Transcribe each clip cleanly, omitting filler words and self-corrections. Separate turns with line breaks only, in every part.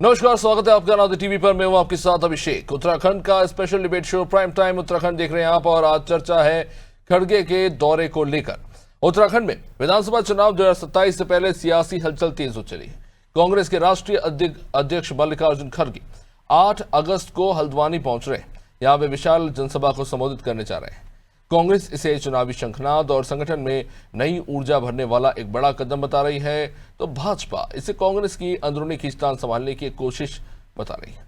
नमस्कार, स्वागत है आपका नादी टीवी पर। मैं हूं आपके साथ अभिषेक। उत्तराखंड का special debate show prime time Uttarakhand देख रहे हैं आप और आज चर्चा है खड़गे के दौरे को लेकर। उत्तराखंड में विधानसभा चुनाव 2027 से पहले सियासी हलचल तेज हो चली है। कांग्रेस के राष्ट्रीय अध्यक्ष मल्लिकार्जुन खड़गे 8 अगस्त को हल्द्वानी पहुंच रहे हैं। यहां वे विशाल जनसभा को संबोधित करने जा रहे हैं। कांग्रेस इसे चुनावी शंखनाद और संगठन में नई ऊर्जा भरने वाला एक बड़ा कदम बता रही है, तो भाजपा इसे कांग्रेस की अंदरूनी खींचतान संभालने की एक कोशिश बता रही है।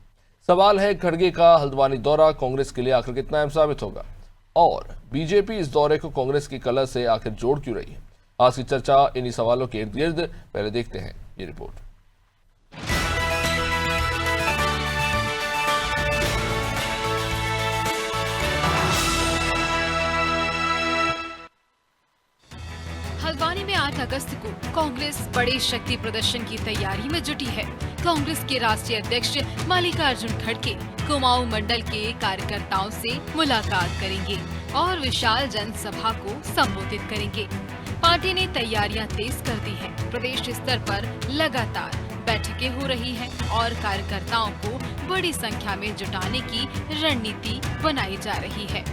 सवाल है, खड़गे का हल्द्वानी दौरा कांग्रेस के लिए आखिर कितना अहम साबित होगा और बीजेपी इस दौरे को कांग्रेस की कलह से आखिर जोड़ क्यों रही है। आज की चर्चा इन्हीं सवालों के इर्द गिर्द। पहले देखते हैं ये रिपोर्ट।
हल्द्वानी में 8 अगस्त को कांग्रेस बड़े शक्ति प्रदर्शन की तैयारी में जुटी है। कांग्रेस के राष्ट्रीय अध्यक्ष मल्लिकार्जुन खड़गे कुमाऊं मंडल के कार्यकर्ताओं से मुलाकात करेंगे और विशाल जनसभा को संबोधित करेंगे। पार्टी ने तैयारियां तेज कर दी है। प्रदेश स्तर पर लगातार बैठकें हो रही हैं और कार्यकर्ताओं को बड़ी संख्या में जुटाने की रणनीति बनाई जा रही है।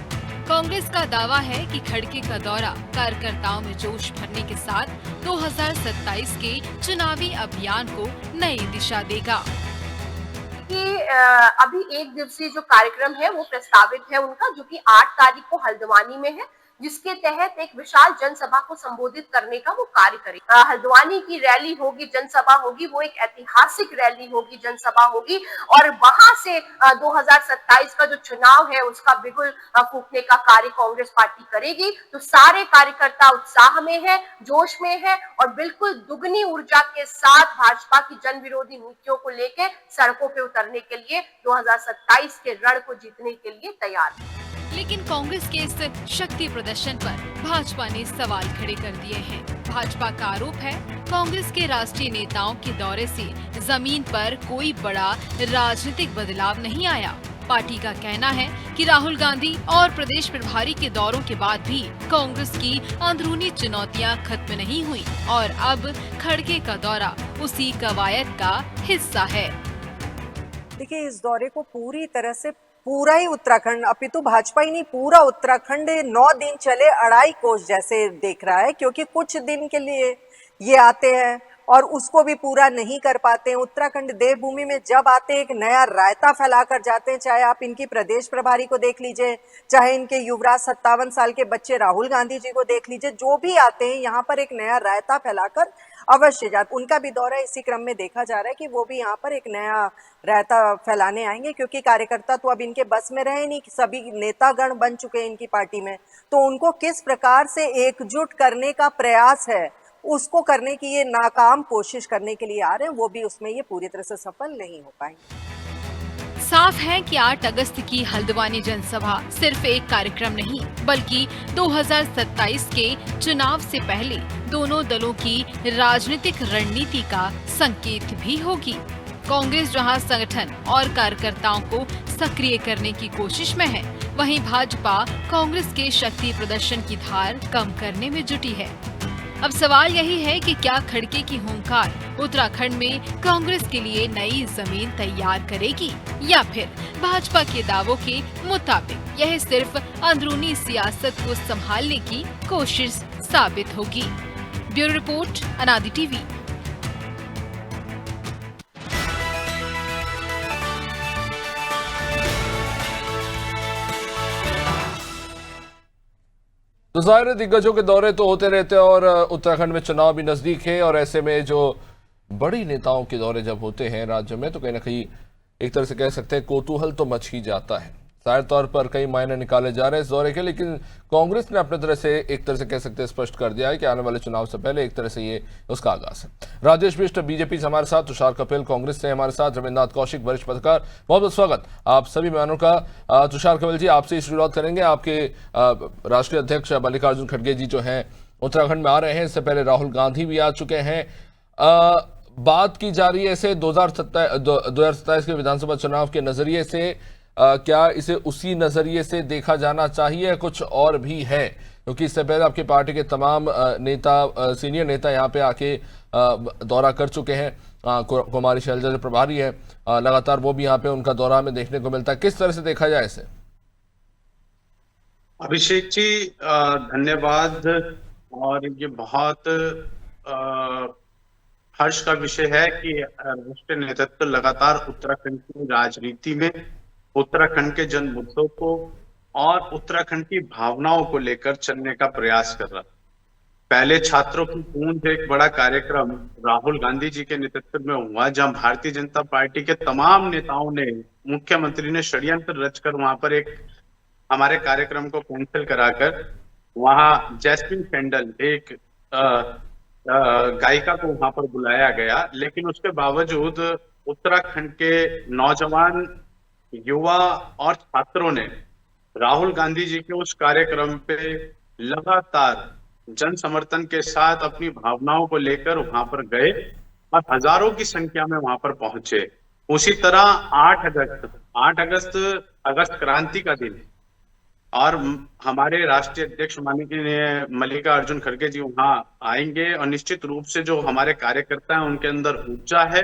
कांग्रेस का दावा है कि खड़गे का दौरा कार्यकर्ताओं में जोश भरने के साथ 2027 के चुनावी अभियान को नई दिशा देगा।
कि अभी एक दिवसीय जो कार्यक्रम है वो प्रस्तावित है उनका, जो कि 8 तारीख को हल्द्वानी में है, जिसके तहत एक विशाल जनसभा को संबोधित करने का वो कार्य करेगा। हल्द्वानी की रैली होगी, जनसभा होगी, वो एक ऐतिहासिक रैली होगी, जनसभा होगी और वहां से 2027 का जो चुनाव है उसका बिगुल फूंकने का कार्य कांग्रेस पार्टी करेगी। तो सारे कार्यकर्ता उत्साह में है, जोश में है और बिल्कुल दुगनी ऊर्जा के साथ भाजपा की जन विरोधी नीतियों को लेकर सड़कों पे उतरने के लिए 2027 के रण को जीतने के लिए तैयार है।
लेकिन कांग्रेस के इस शक्ति प्रदर्शन पर भाजपा ने सवाल खड़े कर दिए हैं। भाजपा का आरोप है, कांग्रेस के राष्ट्रीय नेताओं के दौरे से जमीन पर कोई बड़ा राजनीतिक बदलाव नहीं आया। पार्टी का कहना है कि राहुल गांधी और प्रदेश प्रभारी के दौरों के बाद भी कांग्रेस की अंदरूनी चुनौतियां खत्म नहीं हुई और अब खड़गे का दौरा उसी कवायद का हिस्सा है।
देखिए, इस दौरे को पूरी तरह से पूरा ही उत्तराखंड, अपितु भाजपा ही नहीं पूरा उत्तराखंड 9 दिन चले अढ़ाई कोस जैसे देख रहा है, क्योंकि कुछ दिन के लिए ये आते हैं और उसको भी पूरा नहीं कर पाते हैं। उत्तराखंड देवभूमि में जब आते हैं एक नया रायता फैलाकर जाते हैं। चाहे आप इनकी प्रदेश प्रभारी को देख लीजिए, चाहे इनके युवराज 57 साल के बच्चे राहुल गांधी जी को देख लीजिए, जो भी आते हैं यहाँ पर एक नया रायता फैलाकर अवश्य जाते। उनका भी दौरा इसी क्रम में देखा जा रहा है कि वो भी यहाँ पर एक नया रायता फैलाने आएंगे, क्योंकि कार्यकर्ता तो अब इनके बस में रहे नहीं, सभी नेतागण बन चुके हैं इनकी पार्टी में। तो उनको किस प्रकार से एकजुट करने का प्रयास है उसको करने की ये नाकाम कोशिश करने के लिए आ रहे हैं, वो भी उसमें ये पूरी तरह से सफल नहीं हो पाएंगे।
साफ है कि 8 अगस्त की हल्द्वानी जनसभा सिर्फ एक कार्यक्रम नहीं, बल्कि 2027 के चुनाव से पहले दोनों दलों की राजनीतिक रणनीति का संकेत भी होगी। कांग्रेस जहां संगठन और कार्यकर्ताओं को सक्रिय करने की कोशिश में है, वहीं भाजपा कांग्रेस के शक्ति प्रदर्शन की धार कम करने में जुटी है। अब सवाल यही है कि क्या खड़गे की हुंकार उत्तराखंड में कांग्रेस के लिए नई जमीन तैयार करेगी या फिर भाजपा के दावों के मुताबिक यह सिर्फ अंदरूनी सियासत को संभालने की कोशिश साबित होगी। ब्यूरो रिपोर्ट, अनादि टीवी।
तो जाहिर है, दिग्गजों के दौरे तो होते रहते हैं और उत्तराखंड में चुनाव भी नजदीक है और ऐसे में जो बड़ी नेताओं के दौरे जब होते हैं राज्य में, तो कहीं ना कहीं एक तरह से कह सकते हैं कौतूहल तो मच ही जाता है। जाहिर तौर पर कई मायने निकाले जा रहे हैं इस दौरे के, लेकिन कांग्रेस ने अपने तरह से एक तरह से कह सकते हैं स्पष्ट कर दिया है कि आने वाले चुनाव से पहले एक तरह से ये उसका आगाज है। राजेश बिष्ट बीजेपी से हमारे साथ, तुषार कपिल कांग्रेस से हमारे साथ, रविन्द्रनाथ कौशिक वरिष्ठ पत्रकार, बहुत बहुत स्वागत आप सभी मेहमानों का। तुषार कपिल जी, आपसे ही शुरुआत करेंगे। आपके राष्ट्रीय अध्यक्ष मल्लिकार्जुन खड़गे जी जो हैं उत्तराखंड में आ रहे हैं, इससे पहले राहुल गांधी भी आ चुके हैं। बात की जा रही है ऐसे 2027 के विधानसभा चुनाव के नजरिए से, क्या इसे उसी नजरिए से देखा जाना चाहिए, कुछ और भी है? क्योंकि इससे पहले आपकी पार्टी के तमाम नेता, सीनियर नेता यहाँ पे आके दौरा कर चुके हैं। कुमारी शैलजा जो प्रभारी है, लगातार वो भी यहाँ पे उनका दौरा हमें देखने को मिलता है। किस तरह से देखा जाए इसे?
अभिषेक जी धन्यवाद। और ये बहुत हर्ष का विषय है कि राष्ट्रीय नेतृत्व लगातार उत्तराखंड की राजनीति में उत्तराखंड के जन मुद्दों को और उत्तराखंड की भावनाओं को लेकर चलने का प्रयास कर रहा है। पहले छात्रों की गूंज एक बड़ा कार्यक्रम राहुल गांधी जी के नेतृत्व में हुआ, जहां भारतीय जनता पार्टी के तमाम नेताओं ने, मुख्यमंत्री ने षड्यंत्र रचकर वहां पर एक हमारे कार्यक्रम को कैंसिल कराकर वहां जैस्मिन सेंडल एक गायिका को वहां पर बुलाया गया। लेकिन उसके बावजूद उत्तराखंड के नौजवान, युवा और छात्रों ने राहुल गांधी जी के उस कार्यक्रम पे लगातार जन समर्थन के साथ अपनी भावनाओं को लेकर वहां पर गए और हजारों की संख्या में वहां पर पहुंचे। उसी तरह 8 अगस्त क्रांति का दिन, और हमारे राष्ट्रीय अध्यक्ष माननीय मल्लिकार्जुन खड़गे जी वहां आएंगे और निश्चित रूप से जो हमारे कार्यकर्ता हैं उनके अंदर ऊर्जा है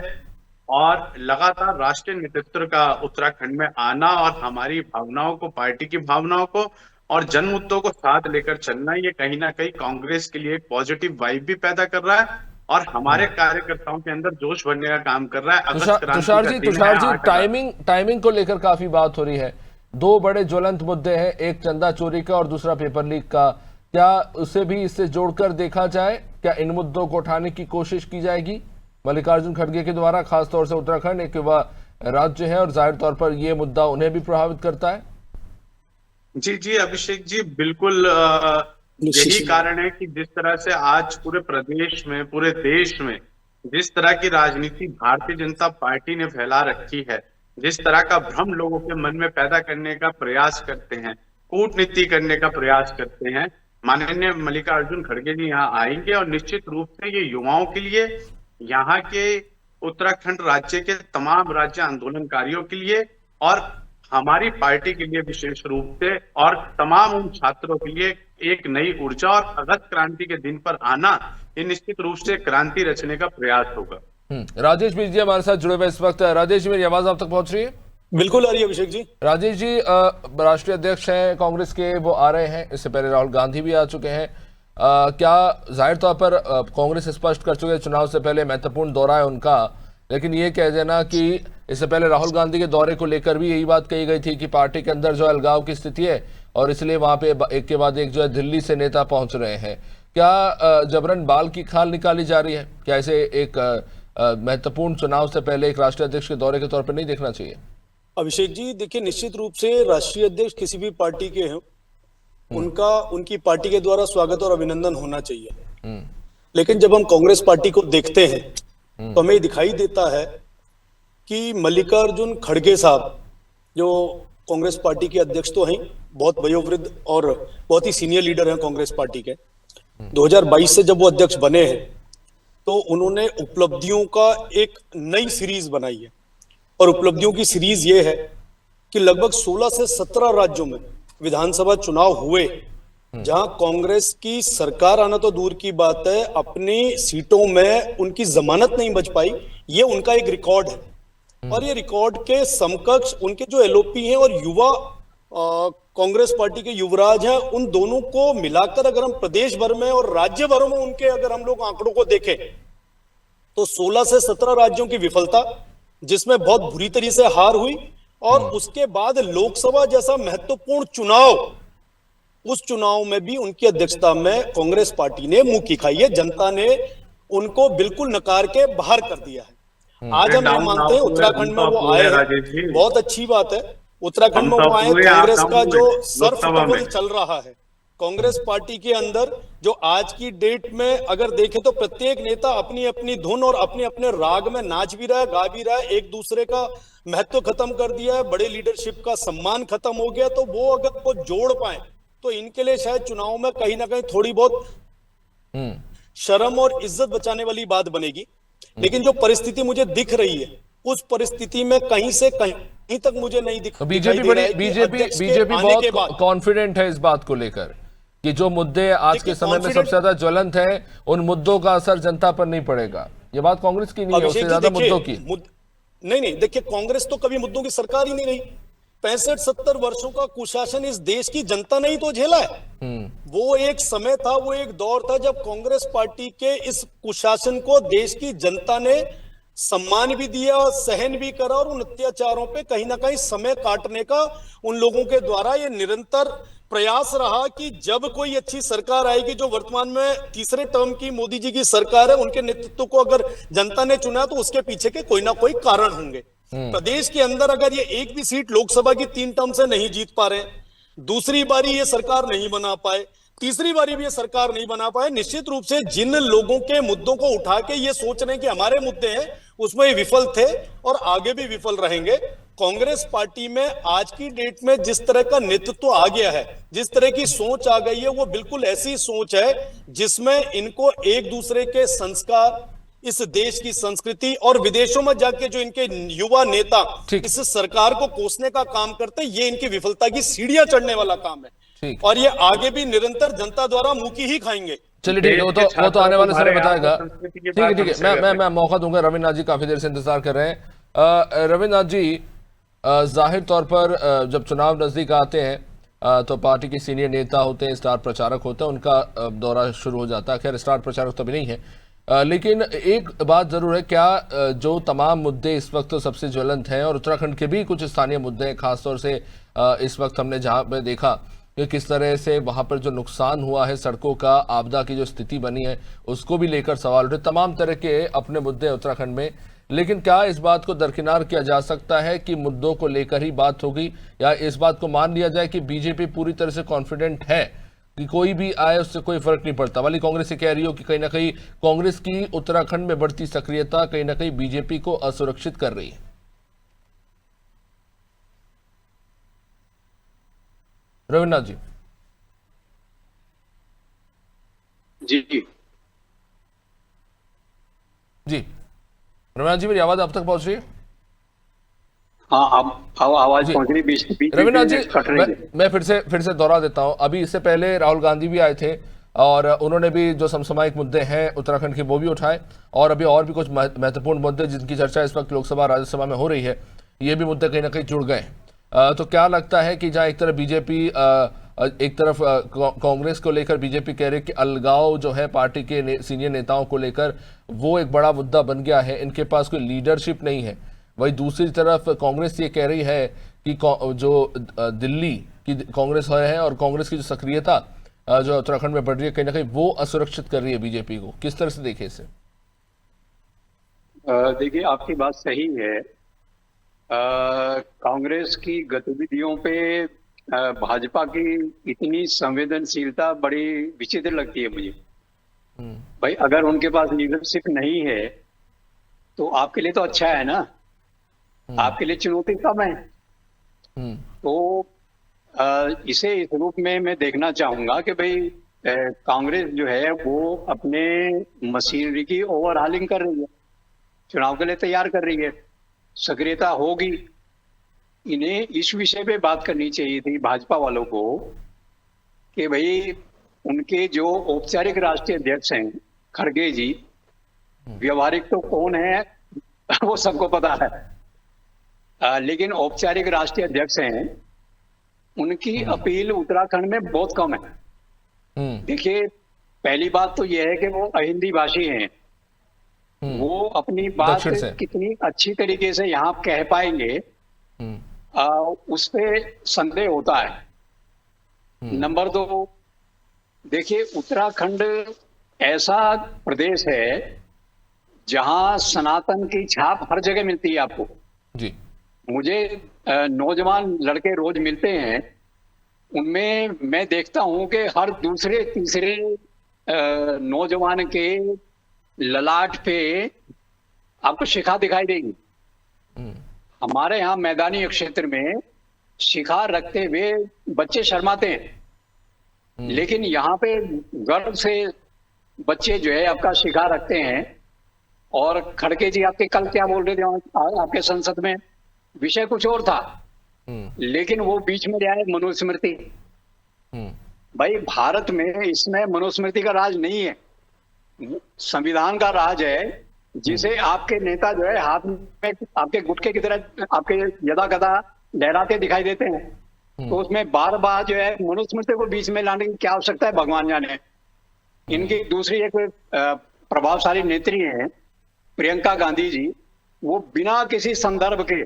और लगातार राष्ट्रीय नेतृत्व का उत्तराखंड में आना और हमारी भावनाओं को, पार्टी की भावनाओं को और जन मुद्दों को साथ लेकर चलना, ये कहीं ना कहीं कांग्रेस के लिए एक पॉजिटिव वाइब भी पैदा कर रहा है और हमारे कार्यकर्ताओं के अंदर जोश भरने का काम कर रहा है।
तुषार जी टाइमिंग को लेकर काफी बात हो रही है। दो बड़े ज्वलंत मुद्दे हैं, एक चंदा चोरी का और दूसरा पेपर लीक का। क्या उसे भी इससे जोड़कर देखा जाए? क्या इन मुद्दों को उठाने की कोशिश की जाएगी मल्लिकार्जुन खड़गे के द्वारा? खासतौर से उत्तराखंड एक युवा राज्य है और जाहिर तौर पर यह मुद्दा उन्हें भी प्रभावित करता है।
जी अभिषेक जी, बिल्कुल यही कारण है कि जिस तरह से आज पूरे प्रदेश में, पूरे देश में जिस तरह की राजनीति भारतीय जनता पार्टी ने फैला रखी है, जिस तरह का भ्रम लोगों के मन में पैदा करने का प्रयास करते हैं, कूटनीति करने का प्रयास करते हैं, माननीय मल्लिकार्जुन खड़गे जी यहाँ आएंगे और निश्चित रूप से ये युवाओं के लिए, यहाँ के उत्तराखंड राज्य के तमाम राज्य आंदोलनकारियों के लिए और हमारी पार्टी के लिए विशेष रूप से और तमाम उन छात्रों के लिए एक नई ऊर्जा और अगस्त क्रांति के दिन पर आना, ये निश्चित रूप से क्रांति रचने का प्रयास होगा।
राजेश मिश्र जी हमारे साथ जुड़े हुए इस वक्त। राजेश जी, मेरी आवाज आप तक पहुंच रही है?
बिल्कुल आ रही है अभिषेक जी।
राजेश जी, राष्ट्रीय अध्यक्ष हैं कांग्रेस के, वो आ रहे हैं, इससे पहले राहुल गांधी भी आ चुके हैं। क्या जाहिर तौर पर कांग्रेस स्पष्ट कर चुके हैं चुनाव से पहले महत्वपूर्ण दौरा है उनका, लेकिन ये कह देना कि इससे पहले राहुल गांधी के दौरे को लेकर भी यही बात कही गई थी कि पार्टी के अंदर जो अलगाव की स्थिति है और इसलिए वहां पे एक के बाद एक जो है दिल्ली से नेता पहुंच रहे हैं। क्या जबरन बाल की खाल निकाली जा रही है? क्या इसे एक महत्वपूर्ण चुनाव से पहले एक राष्ट्रीय अध्यक्ष के दौरे के तौर पर नहीं देखना चाहिए?
अभिषेक जी देखिए, निश्चित रूप से राष्ट्रीय अध्यक्ष किसी भी पार्टी के हैं, उनकी पार्टी के द्वारा स्वागत और अभिनंदन होना चाहिए। लेकिन जब हम कांग्रेस पार्टी को देखते हैं तो हमें दिखाई देता है कि मल्लिकार्जुन खड़गे साहब जो कांग्रेस पार्टी के अध्यक्ष तो हैं, बहुत वयोवृद्ध और बहुत ही सीनियर लीडर हैं कांग्रेस पार्टी के। 2022 से जब वो अध्यक्ष बने हैं तो उन्होंने उपलब्धियों का एक नई सीरीज बनाई है और उपलब्धियों की सीरीज ये है कि लगभग 16 से 17 राज्यों में विधानसभा चुनाव हुए जहां कांग्रेस की सरकार आना तो दूर की बात है, अपनी सीटों में उनकी जमानत नहीं बच पाई। ये उनका एक रिकॉर्ड है और ये रिकॉर्ड के समकक्ष उनके जो एलओपी हैं और युवा कांग्रेस पार्टी के युवराज हैं, उन दोनों को मिलाकर अगर हम प्रदेश भर में और राज्य भर में उनके अगर हम लोग आंकड़ों को देखें तो 16 से 17 राज्यों की विफलता, जिसमें बहुत बुरी तरीके से हार हुई, और उसके बाद लोकसभा जैसा महत्वपूर्ण चुनाव, उस चुनाव में भी उनकी अध्यक्षता में कांग्रेस पार्टी ने मुंह की खाई है। जनता ने उनको बिल्कुल नकार के बाहर कर दिया है। आज हम ये मानते हैं उत्तराखंड में वो आए हैं, बहुत अच्छी बात है, उत्तराखंड में वो आए। कांग्रेस का जो सर्वसम्मति चल रहा है कांग्रेस पार्टी के अंदर, जो आज की डेट में अगर देखें तो प्रत्येक नेता अपनी अपनी धुन और अपने अपने राग में नाच भी रहा है, गा भी रहा है, एक दूसरे का महत्व खत्म कर दिया है, बड़े लीडरशिप का सम्मान खत्म हो गया। तो वो अगर वो जोड़ पाए तो इनके लिए शायद चुनाव में कहीं ना कहीं थोड़ी बहुत शर्म और इज्जत बचाने वाली बात बनेगी। लेकिन जो परिस्थिति मुझे दिख रही है, उस परिस्थिति में कहीं से कहीं तक मुझे नहीं दिख।
बीजेपी बहुत कॉन्फिडेंट है इस बात को लेकर कि जो मुद्दे आज के समय में सबसे ज्यादा ज्वलंत है उन मुद्दों का असर जनता पर नहीं पड़ेगा? ये बात कांग्रेस की नहीं है, उससे ज्यादा मुद्दों की।
नहीं, देखिए कांग्रेस तो कभी मुद्दों की सरकार ही नहीं रही। 65-70 वर्षों का कुशासन इस देश की जनता ने ही तो झेला है। वो एक समय था, वो एक दौर था जब कांग्रेस पार्टी के इस कुशासन को देश की जनता ने सम्मान भी दिया और सहन भी करा, और उन अत्याचारों पे कहीं ना कहीं समय काटने का उन लोगों के द्वारा ये निरंतर प्रयास रहा कि जब कोई अच्छी सरकार आएगी, जो वर्तमान में तीसरे टर्म की मोदी जी की सरकार है, उनके नेतृत्व को अगर जनता ने चुना तो उसके पीछे के कोई ना कोई कारण होंगे। प्रदेश के अंदर अगर ये एक भी सीट लोकसभा की 3 टर्म से नहीं जीत पा रहे, दूसरी बारी ये सरकार नहीं बना पाए, तीसरी बारी भी ये सरकार नहीं बना पाए, निश्चित रूप से जिन लोगों के मुद्दों को उठा के ये सोच रहे हैं कि हमारे मुद्दे हैं, उसमें विफल थे और आगे भी विफल रहेंगे। कांग्रेस पार्टी में आज की डेट में जिस तरह का नेतृत्व आ गया है, जिस तरह की सोच आ गई है, वो बिल्कुल ऐसी सोच है जिसमें इनको एक दूसरे के संस्कार, इस देश की संस्कृति और विदेशों में जाके जो इनके युवा नेता इस सरकार को कोसने का काम करते हैं, ये इनकी विफलता की सीढ़ियां चढ़ने वाला काम है और ये आगे भी निरंतर जनता द्वारा मुंह की ही खाएंगे।
चलिए ठीक है, वो तो आने वाले समय बताएगा। ठीक है, मैं मौका दूंगा। रविन्द्र नाथ जी काफी देर से इंतजार कर रहे हैं। रविन्द्र नाथ जी, जाहिर तौर पर जब चुनाव नजदीक आते हैं तो पार्टी के सीनियर नेता होते हैं, स्टार प्रचारक होते हैं, उनका दौरा शुरू हो जाता है। खैर स्टार प्रचारक तो अभी नहीं है, लेकिन एक बात जरूर है, क्या जो तमाम मुद्दे इस वक्त तो सबसे ज्वलंत हैं और उत्तराखंड के भी कुछ स्थानीय मुद्दे हैं, खासतौर से इस वक्त हमने जहां पे देखा कि किस तरह से वहां पर जो नुकसान हुआ है, सड़कों का, आपदा की जो स्थिति बनी है, उसको भी लेकर सवाल उठे, तमाम तरह के अपने मुद्दे उत्तराखंड में। लेकिन क्या इस बात को दरकिनार किया जा सकता है कि मुद्दों को लेकर ही बात होगी, या इस बात को मान लिया जाए कि बीजेपी पूरी तरह से कॉन्फिडेंट है कि कोई भी आए उससे कोई फर्क नहीं पड़ता? वाली कांग्रेस से कह रही हो कि कहीं ना कहीं कांग्रेस की उत्तराखंड में बढ़ती सक्रियता कहीं ना कहीं बीजेपी को असुरक्षित कर रही है। रविन्द्र नाथ जी। जी रविन्द्र जी, मेरी आवाज आप तक पहुंच रही है?
हाँ, अब आवाज पहुंच रही है।
रविन्द्र नाथ जी, मैं फिर से दोहरा देता हूं। अभी इससे पहले राहुल गांधी भी आए थे और उन्होंने भी जो समसामयिक मुद्दे हैं उत्तराखंड के वो भी उठाए, और अभी और भी कुछ महत्वपूर्ण मुद्दे जिनकी चर्चा इस वक्त लोकसभा राज्यसभा में हो रही है, ये भी मुद्दे कहीं ना कहीं जुड़ गए। तो क्या लगता है कि जहां एक तरफ बीजेपी, एक तरफ कांग्रेस को लेकर बीजेपी कह रही है कि अलगाव जो है पार्टी के सीनियर नेताओं को लेकर वो एक बड़ा मुद्दा बन गया है, इनके पास कोई लीडरशिप नहीं है, वही दूसरी तरफ कांग्रेस ये कह रही है कि जो दिल्ली की कांग्रेस है और कांग्रेस की जो सक्रियता जो उत्तराखंड में बढ़ रही है, कहीं ना कहीं वो असुरक्षित कर रही है बीजेपी को। किस तरह से देखे इसे?
देखिए, आपकी बात सही है। कांग्रेस की गतिविधियों पे भाजपा की इतनी संवेदनशीलता बड़ी विचित्र लगती है मुझे। भाई, अगर उनके पास लीडरशिप नहीं है तो आपके लिए तो अच्छा है ना, आपके लिए चुनौती कम है। तो इसे इस रूप में मैं देखना चाहूंगा कि भाई कांग्रेस जो है वो अपने मशीनरी की ओवरहालिंग कर रही है, चुनाव के लिए तैयार कर रही है, सक्रियता होगी। इन्हें इस विषय पे बात करनी चाहिए थी भाजपा वालों को कि भाई उनके जो औपचारिक राष्ट्रीय अध्यक्ष हैं खड़गे जी, व्यवहारिक तो कौन है वो सबको पता है, लेकिन औपचारिक राष्ट्रीय अध्यक्ष हैं, उनकी अपील उत्तराखंड में बहुत कम है। देखिए, पहली बात तो यह है कि वो अहिंदी भाषी हैं, वो अपनी बात कितनी अच्छी तरीके से यहाँ कह पाएंगे उस पे संदेह होता है। नंबर 2, देखिए उत्तराखंड ऐसा प्रदेश है जहां सनातन की छाप हर जगह मिलती है आपको जी। मुझे नौजवान लड़के रोज मिलते हैं, उनमें मैं देखता हूं कि हर दूसरे तीसरे नौजवान के ललाट पे आपको शिखा दिखाई देगी। हमारे यहाँ मैदानी क्षेत्र में शिखा रखते हुए बच्चे शर्माते हैं, लेकिन यहाँ पे गर्व से बच्चे जो है आपका शिखा रखते हैं। और खड़गे जी आपके कल क्या बोल रहे थे आपके संसद में, विषय कुछ और था, लेकिन वो बीच में आए मनुस्मृति। भाई भारत में इसमें मनुस्मृति का राज नहीं है, संविधान का राज है, जिसे आपके नेता जो है हाथ में आपके गुटके की तरह आपके यदा कदा लहराते दिखाई देते हैं। तो उसमें बार बार जो है मनुस्मृति को बीच में लाने की क्या आवश्यकता है, भगवान जाने। इनकी दूसरी एक प्रभावशाली नेत्री है प्रियंका गांधी जी, वो बिना किसी संदर्भ के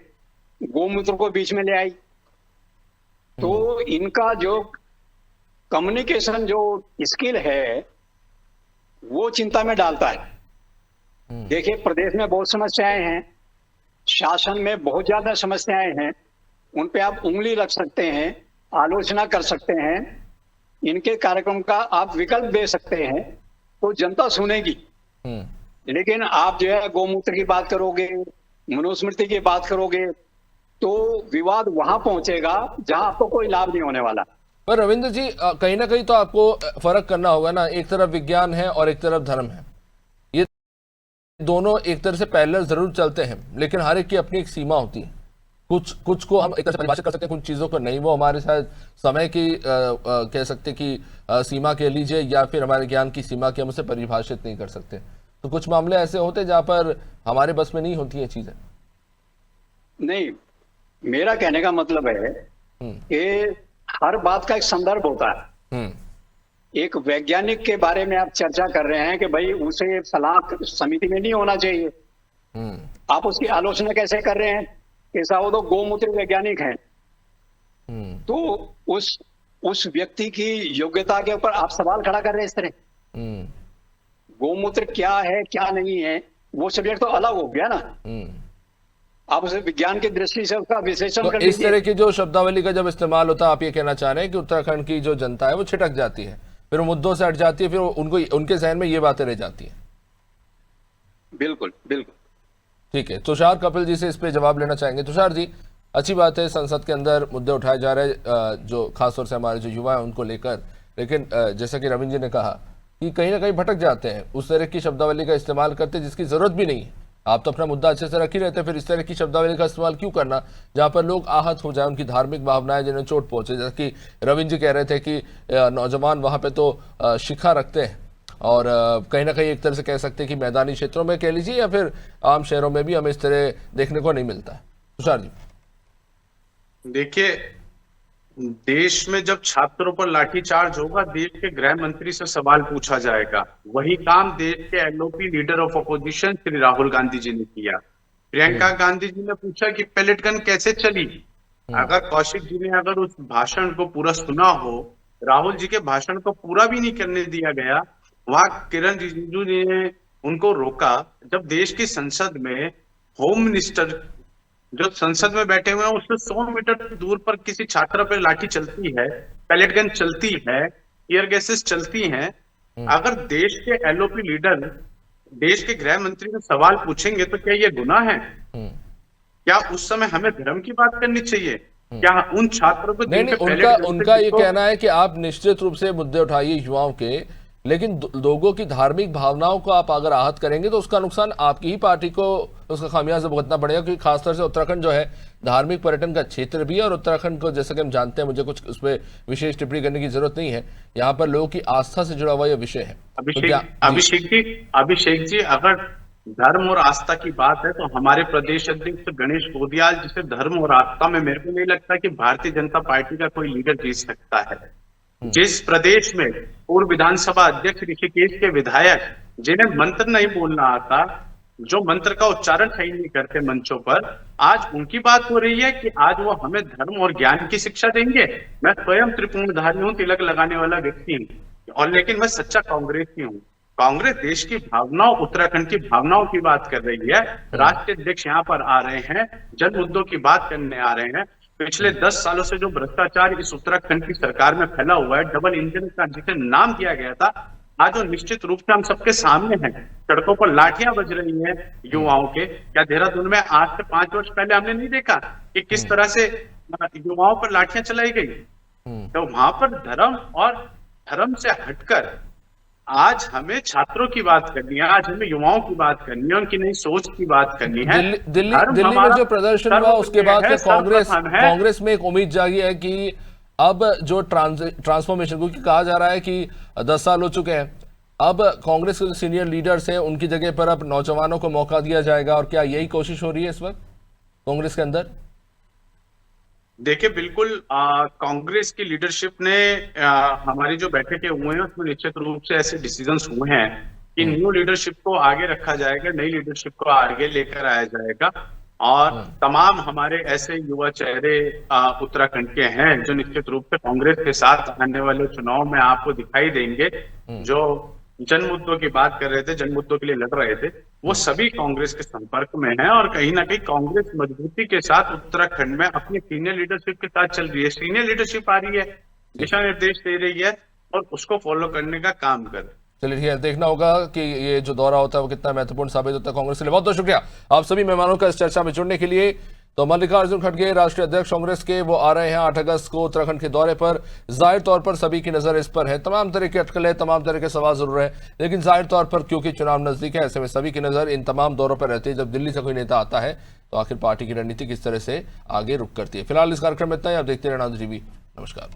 गोमूत्र को बीच में ले आई। तो इनका जो कम्युनिकेशन जो स्किल है वो चिंता में डालता है। देखिए, प्रदेश में बहुत समस्याएं हैं, शासन में बहुत ज्यादा समस्याएं हैं, उन पे आप उंगली रख सकते हैं, आलोचना कर सकते हैं, इनके कार्यक्रम का आप विकल्प दे सकते हैं, तो जनता सुनेगी। लेकिन आप जो है गोमूत्र की बात करोगे, मनुस्मृति की बात करोगे, तो विवाद वहां पहुंचेगा जहां आपको कोई लाभ नहीं होने वाला।
पर रविंद्र जी, कहीं ना कहीं तो आपको फर्क करना होगा ना, एक तरफ विज्ञान है और एक तरफ धर्म है। ये दोनों एक तरह से पैरेलल जरूर चलते हैं, लेकिन हर एक की अपनी एक सीमा होती है। कुछ को हम एक तरह से परिभाषित कर सकते हैं, कुछ चीजों को नहीं। वो हमारे साथ समय की कह सकते कि सीमा कह लीजिए, या फिर हमारे ज्ञान की सीमा की हम उसे परिभाषित नहीं कर सकते। तो कुछ मामले ऐसे होते हैं जहां पर हमारे बस में नहीं होती है चीजें।
नहीं, मेरा कहने का मतलब है कि हर बात का एक संदर्भ होता है। एक वैज्ञानिक के बारे में आप चर्चा कर रहे हैं कि भाई उसे सलाह समिति में नहीं होना चाहिए, आप उसकी आलोचना कैसे कर रहे हैं कि साहब वो तो गोमूत्र वैज्ञानिक हैं। तो उस व्यक्ति की योग्यता के ऊपर आप सवाल खड़ा कर रहे हैं इस तरह। गोमूत्र क्या है क्या नहीं है वो सब्जेक्ट तो अलग हो गया ना, आप उसे विज्ञान की दृष्टि से उसका विश्लेषण
तो
कर
इस तरह की जो शब्दावली का जब इस्तेमाल होता है, आप ये कहना चाह रहे हैं कि उत्तराखंड की जो जनता है वो छिटक जाती है, फिर वो मुद्दों से हट जाती है, फिर उनको उनके जहन में ये बातें रह जाती हैं।
बिल्कुल बिल्कुल।
ठीक है, तुषार कपिल जी से इस पे जवाब लेना चाहेंगे। तुषार जी, अच्छी बात है संसद के अंदर मुद्दे उठाए जा रहे हैं जो खासतौर से हमारे जो युवा हैं उनको लेकर, लेकिन जैसा कि रविंद्र जी ने कहा कि कहीं ना कहीं भटक जाते हैं, उस तरह की शब्दावली का इस्तेमाल करते हैं जिसकी जरूरत भी नहीं है। आप तो अपना मुद्दा अच्छे से रख ही रहते हैं, फिर इस तरह की शब्दावली का इस्तेमाल क्यों करना जहां पर लोग आहत हो जाए, उनकी धार्मिक भावनाएं जिन्हें चोट पहुंचे। जैसे कि रविंद्र जी कह रहे थे कि नौजवान वहां पे तो शिखा रखते हैं, और कहीं ना कहीं एक तरह से कह सकते हैं कि मैदानी क्षेत्रों में कह लीजिए या फिर आम शहरों में भी हमें इस तरह देखने को नहीं मिलता है। तुषार जी,
देखिए, देश में जब छात्रों पर लाठीचार्ज होगा, देश के गृह मंत्री से सवाल पूछा जाएगा। वही काम देश के LOP leader of opposition Shri Rahul Gandhi ji ने किया। प्रियंका गांधी जी ने पूछा कि पैलेट गन कैसे चली। अगर कौशिक जी ने अगर उस भाषण को पूरा सुना हो, राहुल जी के भाषण को पूरा भी नहीं करने दिया गया। वहां किरण रिजिजू ने उनको रोका जब देश की संसद में होम मिनिस्टर जो संसद में बैठे हुए हैं उससे 100 मीटर दूर पर किसी छात्र पर लाठी चलती है, पैलेट गन चलती है, टीयर गैसेस चलती हैं। अगर देश के एलओपी लीडर देश के गृह मंत्री से सवाल पूछेंगे तो क्या ये गुनाह है? क्या उस समय हमें धर्म की बात करनी चाहिए? क्या उन छात्रों को
नहीं, उनका ये कहना है कि आप निश्चित रूप से मुद्दे उठाइए युवाओं के, लेकिन लोगों की धार्मिक भावनाओं को आप अगर आहत करेंगे तो उसका नुकसान आपकी ही पार्टी को उसका खामियाजा भुगतना पड़ेगा। क्योंकि खासतौर से उत्तराखंड जो है धार्मिक पर्यटन का क्षेत्र भी है, और उत्तराखंड को जैसे कि हम जानते हैं, मुझे कुछ उस पर विशेष टिप्पणी करने की जरूरत नहीं है, यहाँ पर लोगों की आस्था से जुड़ा हुआ यह विषय है।
अभिषेक जी, अगर धर्म और आस्था की बात है तो हमारे प्रदेश अध्यक्ष गणेश गोदियाल जिसे धर्म और आस्था में मेरे को नहीं लगता कि भारतीय जनता पार्टी का कोई लीडर जीत सकता है। जिस प्रदेश में पूर्व विधानसभा अध्यक्ष ऋषिकेश के विधायक जिन्हें मंत्र नहीं बोलना आता, जो मंत्र का उच्चारण सही नहीं करते मंचों पर, आज उनकी बात हो रही है कि आज वो हमें धर्म और ज्ञान की शिक्षा देंगे। मैं स्वयं त्रिपुंडधारी हूँ, तिलक लगाने वाला व्यक्ति हूँ, और लेकिन मैं सच्चा कांग्रेसी हूँ। कांग्रेस देश की भावनाओं, उत्तराखंड की भावनाओं की बात कर रही है। राष्ट्रीय अध्यक्ष यहाँ पर आ रहे हैं, जन मुद्दों की बात करने आ रहे हैं। पिछले 10 सालों से जो भ्रष्टाचार इस उत्तराखंड की सरकार में फैला हुआ है, डबल इंजन का जिसे नाम दिया गया था, आज वो निश्चित रूप से हम सबके सामने है। सड़कों पर लाठियां बज रही हैं युवाओं के। क्या देहरादून में आज से 5 वर्ष पहले हमने नहीं देखा कि किस तरह से युवाओं पर लाठियां चलाई गई? तो वहां पर धर्म से हटकर आज हमें छात्रों की बात करनी है, आज हमें युवाओं की बात करनी है, उनकी नई सोच की बात करनी है।
दिल्ली में जो प्रदर्शन हुआ उसके बाद कांग्रेस में एक उम्मीद जागी है कि अब जो ट्रांसफॉर्मेशन, क्योंकि कहा जा रहा है कि 10 साल हो चुके हैं, अब कांग्रेस के जो सीनियर लीडर्स हैं उनकी जगह पर अब नौजवानों को मौका दिया जाएगा, और क्या यही कोशिश हो रही है इस वक्त कांग्रेस के अंदर?
देखिए, बिल्कुल कांग्रेस की लीडरशिप ने हमारी जो बैठकें हुए हैं उसमें निश्चित रूप से ऐसे डिसीजंस हुए हैं कि न्यू लीडरशिप को आगे रखा जाएगा, नई लीडरशिप को आगे लेकर आया जाएगा, और तमाम हमारे ऐसे युवा चेहरे उत्तराखंड के हैं जो निश्चित रूप से कांग्रेस के साथ आने वाले चुनाव में आपको दिखाई देंगे। जो जन मुद्दों की बात कर रहे थे, जन मुद्दों के लिए लड़ रहे थे, वो सभी कांग्रेस के संपर्क में हैं, और कहीं ना कहीं कांग्रेस मजबूती के साथ उत्तराखंड में अपनी सीनियर लीडरशिप के साथ चल रही है। सीनियर लीडरशिप आ रही है, दिशा निर्देश दे रही है, और उसको फॉलो करने का काम कर।
चलिए ठीक है, देखना होगा कि ये जो दौरा होता है वो कितना महत्वपूर्ण साबित होता है कांग्रेस के लिए। बहुत बहुत शुक्रिया आप सभी मेहमानों का इस चर्चा में जुड़ने के लिए। तो मल्लिकार्जुन खड़गे, राष्ट्रीय अध्यक्ष कांग्रेस के, वो आ रहे हैं 8 अगस्त को उत्तराखंड के दौरे पर। जाहिर तौर पर सभी की नजर इस पर है, तमाम तरह की अटकलें, तमाम तरह के सवाल जरूर है, लेकिन जाहिर तौर पर क्योंकि चुनाव नजदीक है, ऐसे में सभी की नजर इन तमाम दौरों पर रहती है। जब दिल्ली से कोई नेता आता है तो आखिर पार्टी की रणनीति किस तरह से आगे रुख करती है। फिलहाल इस कार्यक्रम में इतना ही। आप देखते रहना टीवी। नमस्कार।